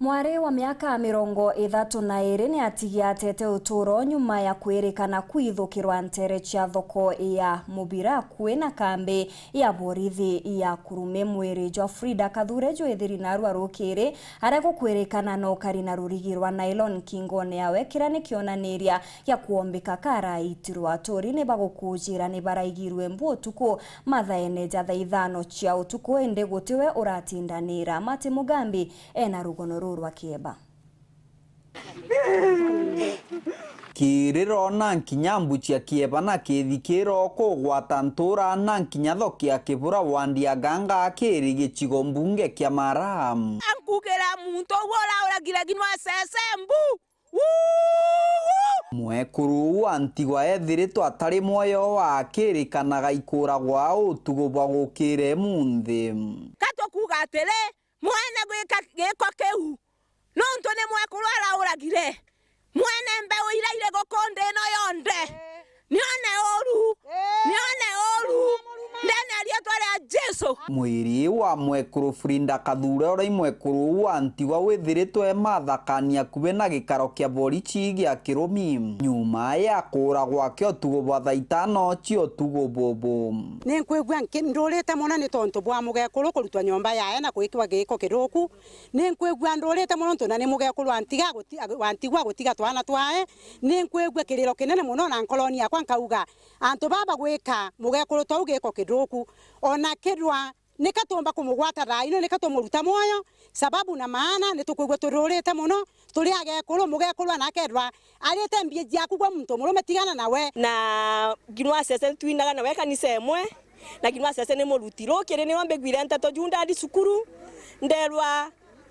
Mwari wa miaka 32 ni atigiatete uturo nyuma ya kwirikana kwithukirwa ntere cia thoko ya mubira kwina kambi ya borithi ya kurume mwiri jwa Frida Kathure jwithiri na rwarukiri arego kwirikana no kari na rurigi rwa nylon kingone yawe kira ni kionaniria ya kuombika kara itirwa atori ni bagukujira ni baraigirwe mbutuko mathaene jatha ithano cia utuko ende gutiwe uratindanira Mati Mugambi ena rugono rwa Kieba. Kiriro na nkinyambu cia Kieba na kithikiro kugwata ntura na nkinyatho kia kibura wandia ganga akiri gicigo mbunge kia Maram. Ankugera muntu wora giraginwa sesembu. Mwekuru wa Antigua ethiritwo atari moyo wa kirikanaga ikura gwa utugo bwa gukire munthi. Katokuga atele mwene gwika kehu nonto ne mwekuru arauragire mwene mbewe iraire gokonde no yonde nione oru ndene alietware Jesu. Mwiri wa mwekuru Frida Kathure ora mwekuru wa Antigua withiritwo mathakania kube na gikaro kia borichi gia Kirumi nyuma ya kura gwake otugo bwa thaitano cio otugo bobo. Ninkwigwa ndurite muno ni tonto bwa mugekuru kurutwa nyomba yae na gwikwa giko kiruku. Ninkwigwa ndurite muno tonto ni mugekuru Antigua gutiga twana twae. Ninkwigwa kiriro kinene muno na nkoloni yakwa nkauga antu baba gwika mugekuru tau giko kiruku ona kidwa nikatomba kumugwata raino nikatomuruta moyo sababu na maana nitukwigwa tururite muno turi agekuru mugekuru anakedwa arite mbie jiaku gwa muntu murume tigana nawe na ginwa sese twinaga nawe kanisa emwe na ginwa sese ni murutiro kire ni wambe gwire ntato junda ndi sukuru nderwa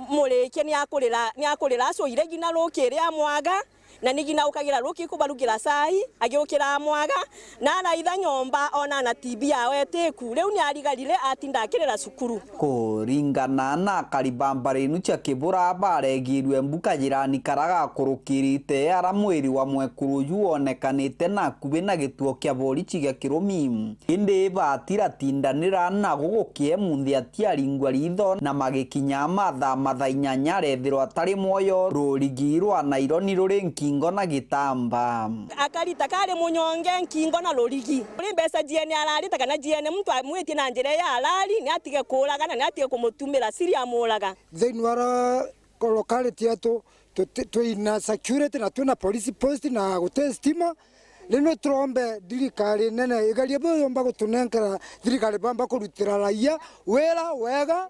mureke ni akurira so ire gina rukire amwaga na nigina ukagira ruki kubarugira sai agiukira mwaga na araitha nyomba ona na TB yawe teku riu ni arigarire atinda akirira sukuru kuringana na karibambarinu cia kibura baregirwe mbuka jirani karaga kurukirite ara mwiri wa mwekuru yuonekanite na kubi na gituo kia borichi gia Kirumi indi batira tindanira na gugukie munthi atiaringwa ritho na magikinya matha inyanya rethirwo atari moyo rurigirwa na ironi rurinki ngona gitamba akarita kare munyonge nkingo na lorigi uri mbesa jiene ararita kana jiene mtu amwiti na njere ya arari ni atige kuraga na ni atige kumutumira siri amuraga thenwara locality yetu tuina security na tuna police post na gutestima lino trombe dirikari nene igalie bomba gutunenkera dirikari bamba kurutira raia wera wega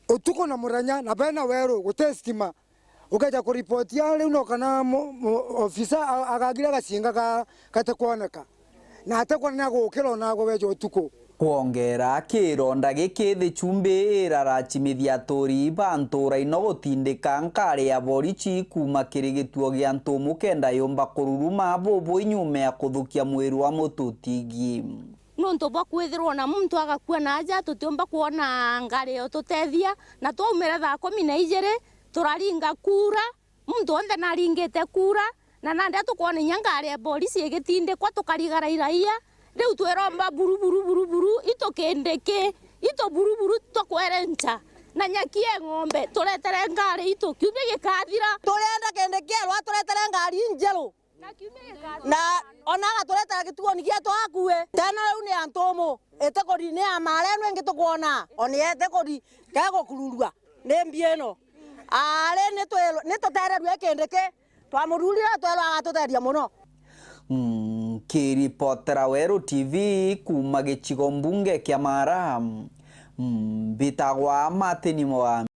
utuko na muranya na bena weru gutestima ukaja kuripoti yale uno kana ofisa agagira gasinga katakuoneka na atakuona gukiro na gobejo utuko kuongera kironda gikithi chumbi irarachimithia tori bantura ino gutindika nkari ya borichi kuma kirigituo gia ntumu kenda yomba kururuma bobo inyume ya kuthukia mwiri wa mututigi nonto bwa kwithirwo na muntu agakua na aja tutiomba kuona ngari yo tutethia na twaumira thaa 12 turaringa kura muntu onde naringite kura na nande tukuona nyangari ya polisi igitinde kwa tukarigara iraia riu twiromba buru itokendeke ito buru tukwerencha na nyakie ng'ombe turetere ngari ito kiume gikathira turenda kendekerwa turetere ngari njeru na onaga turetera gituo nigia twakue tena riu ni antumu etekori ni amarenu engi tukuona oni etekori kego kururua ni mbieno ale nitutererwe kendeke twamurulira twero agatuteria muno. Kiripotera Weru TV kuma gicigo mbunge kia Maram bitagwa Mati Mugambi.